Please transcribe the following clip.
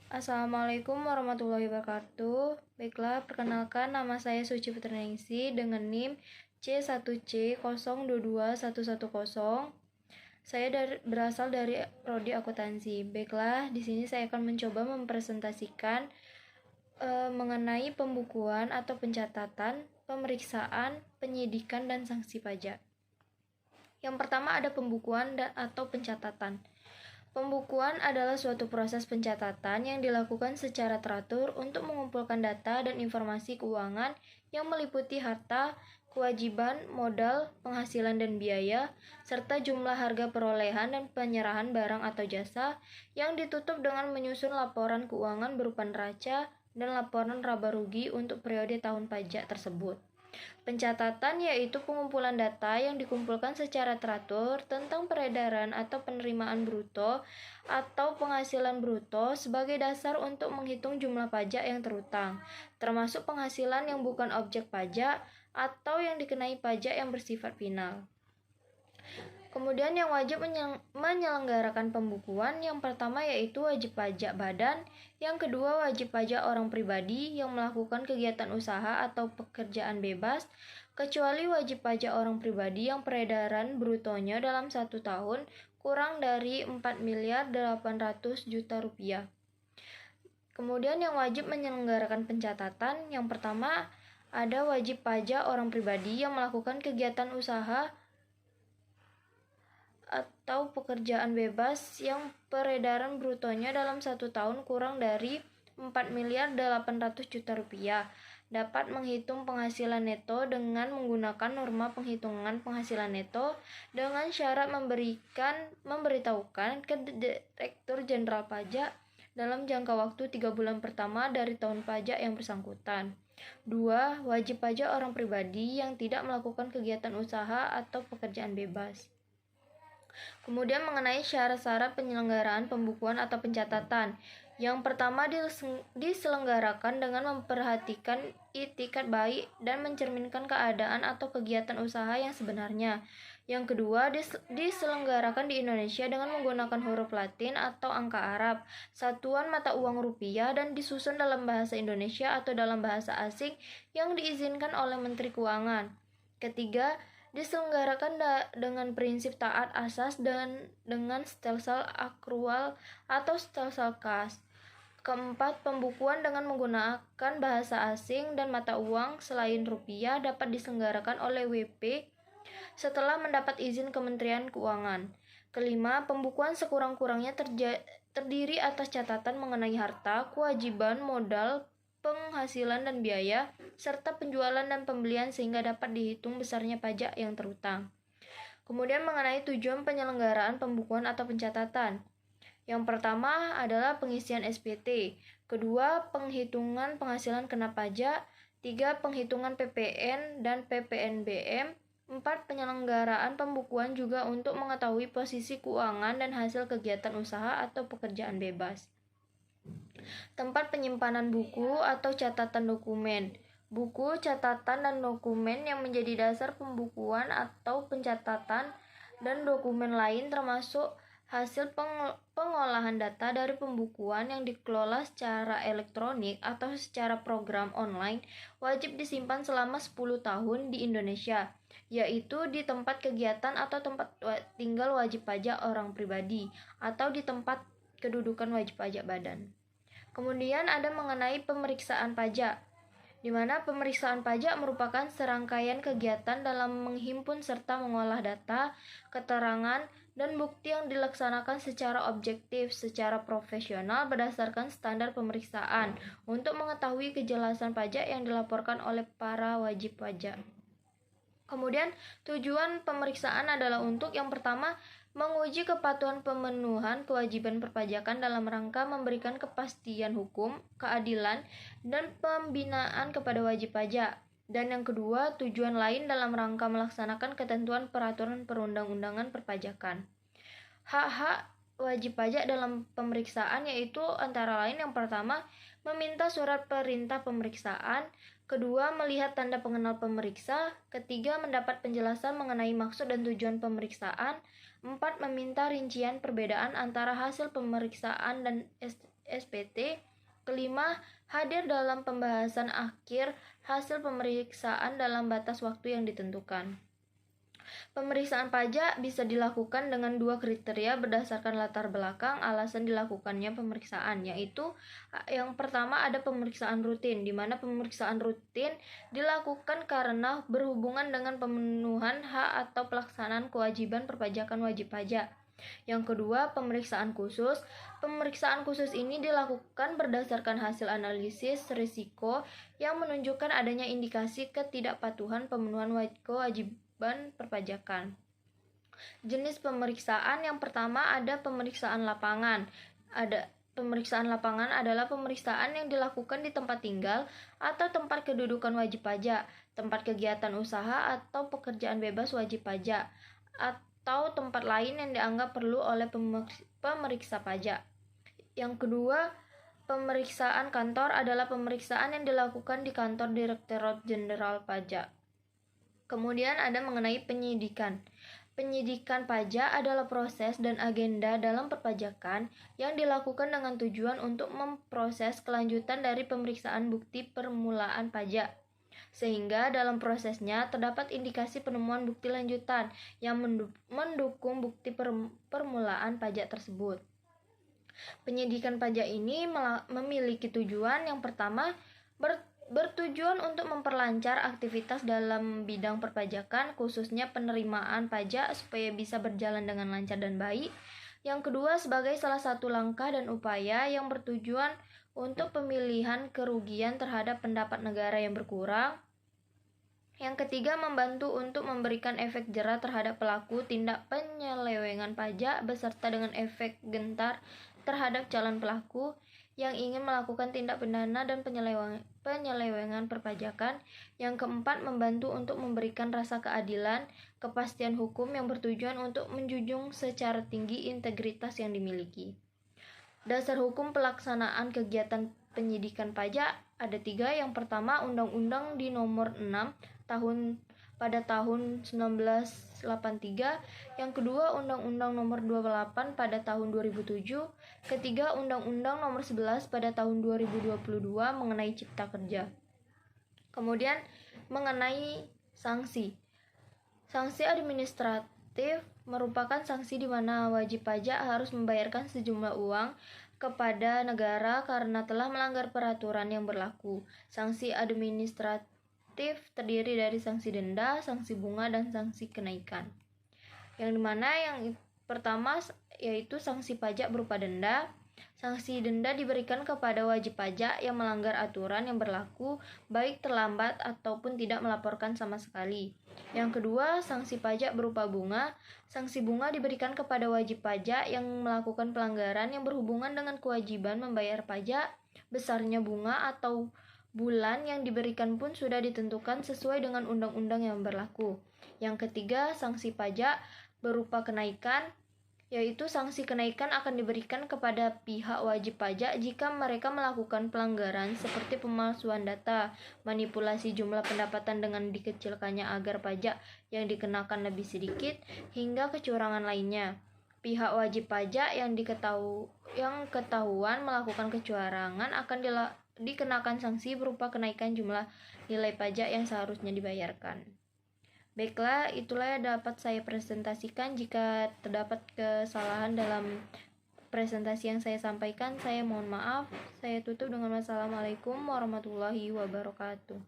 Assalamualaikum warahmatullahi wabarakatuh. Baiklah, perkenalkan nama saya Suci Putriningsih dengan NIM C1C022110. Saya berasal dari prodi akuntansi. Baiklah, di sini saya akan mencoba mempresentasikan mengenai pembukuan atau pencatatan, pemeriksaan, penyidikan, dan sanksi pajak. Yang pertama ada pembukuan atau pencatatan. Pembukuan adalah suatu proses pencatatan yang dilakukan secara teratur untuk mengumpulkan data dan informasi keuangan yang meliputi harta, kewajiban, modal, penghasilan dan biaya, serta jumlah harga perolehan dan penyerahan barang atau jasa yang ditutup dengan menyusun laporan keuangan berupa neraca dan laporan laba rugi untuk periode tahun pajak tersebut. Pencatatan yaitu pengumpulan data yang dikumpulkan secara teratur tentang peredaran atau penerimaan bruto atau penghasilan bruto sebagai dasar untuk menghitung jumlah pajak yang terutang, termasuk penghasilan yang bukan objek pajak atau yang dikenai pajak yang bersifat final. Kemudian yang wajib menyelenggarakan pembukuan, yang pertama yaitu wajib pajak badan, yang kedua wajib pajak orang pribadi yang melakukan kegiatan usaha atau pekerjaan bebas, kecuali wajib pajak orang pribadi yang peredaran brutonya dalam 1 tahun kurang dari 4.800.000.000 rupiah. Kemudian yang wajib menyelenggarakan pencatatan, yang pertama ada wajib pajak orang pribadi yang melakukan kegiatan usaha atau pekerjaan bebas yang peredaran brutonya dalam 1 tahun kurang dari 4.800.000.000 rupiah, dapat menghitung penghasilan neto dengan menggunakan norma penghitungan penghasilan neto dengan syarat memberitahukan ke Direktur Jenderal Pajak dalam jangka waktu 3 bulan pertama dari tahun pajak yang bersangkutan. 2. Wajib pajak orang pribadi yang tidak melakukan kegiatan usaha atau pekerjaan bebas. Kemudian mengenai syarat-syarat penyelenggaraan pembukuan atau pencatatan. Yang pertama diselenggarakan dengan memperhatikan itikat baik dan mencerminkan keadaan atau kegiatan usaha yang sebenarnya. Yang kedua diselenggarakan di Indonesia dengan menggunakan huruf Latin atau angka Arab, satuan mata uang rupiah, dan disusun dalam bahasa Indonesia atau dalam bahasa asing yang diizinkan oleh Menteri Keuangan. Ketiga, diselenggarakan dengan prinsip taat asas dan dengan stelsel akrual atau stelsel kas. Keempat, pembukuan dengan menggunakan bahasa asing dan mata uang selain rupiah dapat diselenggarakan oleh WP setelah mendapat izin Kementerian Keuangan. Kelima, pembukuan sekurang-kurangnya terdiri atas catatan mengenai harta, kewajiban, modal, penghasilan dan biaya, serta penjualan dan pembelian sehingga dapat dihitung besarnya pajak yang terutang. Kemudian mengenai tujuan penyelenggaraan pembukuan atau pencatatan. Yang pertama adalah pengisian SPT, kedua penghitungan penghasilan kena pajak, 3 penghitungan PPN dan PPNBM, 4 penyelenggaraan pembukuan juga untuk mengetahui posisi keuangan dan hasil kegiatan usaha atau pekerjaan bebas. Tempat penyimpanan buku atau catatan dokumen. Buku, catatan, dan dokumen yang menjadi dasar pembukuan atau pencatatan dan dokumen lain termasuk hasil pengolahan data dari pembukuan yang dikelola secara elektronik atau secara program online wajib disimpan selama 10 tahun di Indonesia, yaitu di tempat kegiatan atau tempat tinggal wajib pajak orang pribadi atau di tempat kedudukan wajib pajak badan. Kemudian ada mengenai pemeriksaan pajak, di mana pemeriksaan pajak merupakan serangkaian kegiatan dalam menghimpun serta mengolah data, keterangan, dan bukti yang dilaksanakan secara objektif, secara profesional berdasarkan standar pemeriksaan untuk mengetahui kejelasan pajak yang dilaporkan oleh para wajib pajak. Kemudian tujuan pemeriksaan adalah untuk yang pertama menguji kepatuhan pemenuhan kewajiban perpajakan dalam rangka memberikan kepastian hukum, keadilan, dan pembinaan kepada wajib pajak. Dan yang kedua, tujuan lain dalam rangka melaksanakan ketentuan peraturan perundang-undangan perpajakan. Hak-hak wajib pajak dalam pemeriksaan yaitu antara lain yang pertama, meminta surat perintah pemeriksaan, kedua, melihat tanda pengenal pemeriksa, ketiga, mendapat penjelasan mengenai maksud dan tujuan pemeriksaan, 4. Meminta rincian perbedaan antara hasil pemeriksaan dan SPT. Kelima, hadir dalam pembahasan akhir hasil pemeriksaan dalam batas waktu yang ditentukan. Pemeriksaan pajak bisa dilakukan dengan dua kriteria berdasarkan latar belakang alasan dilakukannya pemeriksaan, yaitu yang pertama ada pemeriksaan rutin, di mana pemeriksaan rutin dilakukan karena berhubungan dengan pemenuhan hak atau pelaksanaan kewajiban perpajakan wajib pajak. Yang kedua, pemeriksaan khusus. Pemeriksaan khusus ini dilakukan berdasarkan hasil analisis risiko yang menunjukkan adanya indikasi ketidakpatuhan pemenuhan kewajiban perpajakan. Jenis pemeriksaan yang pertama ada pemeriksaan lapangan. Pemeriksaan lapangan adalah pemeriksaan yang dilakukan di tempat tinggal atau tempat kedudukan wajib pajak, tempat kegiatan usaha atau pekerjaan bebas wajib pajak, atau tempat lain yang dianggap perlu oleh pemeriksa pajak. Yang kedua, pemeriksaan kantor adalah pemeriksaan yang dilakukan di kantor Direktorat Jenderal Pajak. Kemudian ada mengenai penyidikan. Penyidikan pajak adalah proses dan agenda dalam perpajakan yang dilakukan dengan tujuan untuk memproses kelanjutan dari pemeriksaan bukti permulaan pajak, sehingga dalam prosesnya terdapat indikasi penemuan bukti lanjutan yang mendukung bukti permulaan pajak tersebut. Penyidikan pajak ini memiliki tujuan yang pertama, bertujuan untuk memperlancar aktivitas dalam bidang perpajakan, khususnya penerimaan pajak supaya bisa berjalan dengan lancar dan baik. Yang kedua, sebagai salah satu langkah dan upaya yang bertujuan untuk pemilihan kerugian terhadap pendapat negara yang berkurang. Yang ketiga, membantu untuk memberikan efek jera terhadap pelaku tindak penyelewengan pajak beserta dengan efek gentar terhadap calon pelaku yang ingin melakukan tindak pidana dan penyelewengan perpajakan. Yang keempat, membantu untuk memberikan rasa keadilan, kepastian hukum yang bertujuan untuk menjunjung secara tinggi integritas yang dimiliki. Dasar hukum pelaksanaan kegiatan penyidikan pajak ada 3. Yang pertama, Undang-Undang di nomor 6 pada tahun 1983. Yang kedua, Undang-Undang nomor 28 pada tahun 2007. Ketiga, Undang-Undang nomor 11 pada tahun 2022 mengenai Cipta Kerja. Kemudian mengenai sanksi. Sanksi administratif merupakan sanksi di mana wajib pajak harus membayarkan sejumlah uang kepada negara karena telah melanggar peraturan yang berlaku. Sanksi administratif terdiri dari sanksi denda, sanksi bunga, dan sanksi kenaikan. Yang dimana yang pertama yaitu sanksi pajak berupa denda. Sanksi denda diberikan kepada wajib pajak yang melanggar aturan yang berlaku, baik terlambat ataupun tidak melaporkan sama sekali. Yang kedua, sanksi pajak berupa bunga. Sanksi bunga diberikan kepada wajib pajak yang melakukan pelanggaran yang berhubungan dengan kewajiban membayar pajak. Besarnya bunga atau bulan yang diberikan pun sudah ditentukan sesuai dengan undang-undang yang berlaku. Yang ketiga, sanksi pajak berupa kenaikan, yaitu sanksi kenaikan akan diberikan kepada pihak wajib pajak jika mereka melakukan pelanggaran seperti pemalsuan data, manipulasi jumlah pendapatan dengan dikecilkannya agar pajak yang dikenakan lebih sedikit, hingga kecurangan lainnya. Pihak wajib pajak yang ketahuan melakukan kecurangan akan dikenakan sanksi berupa kenaikan jumlah nilai pajak yang seharusnya dibayarkan. Baiklah, itulah yang dapat saya presentasikan. Jika terdapat kesalahan dalam presentasi yang saya sampaikan, saya mohon maaf. Saya tutup dengan wassalamualaikum warahmatullahi wabarakatuh.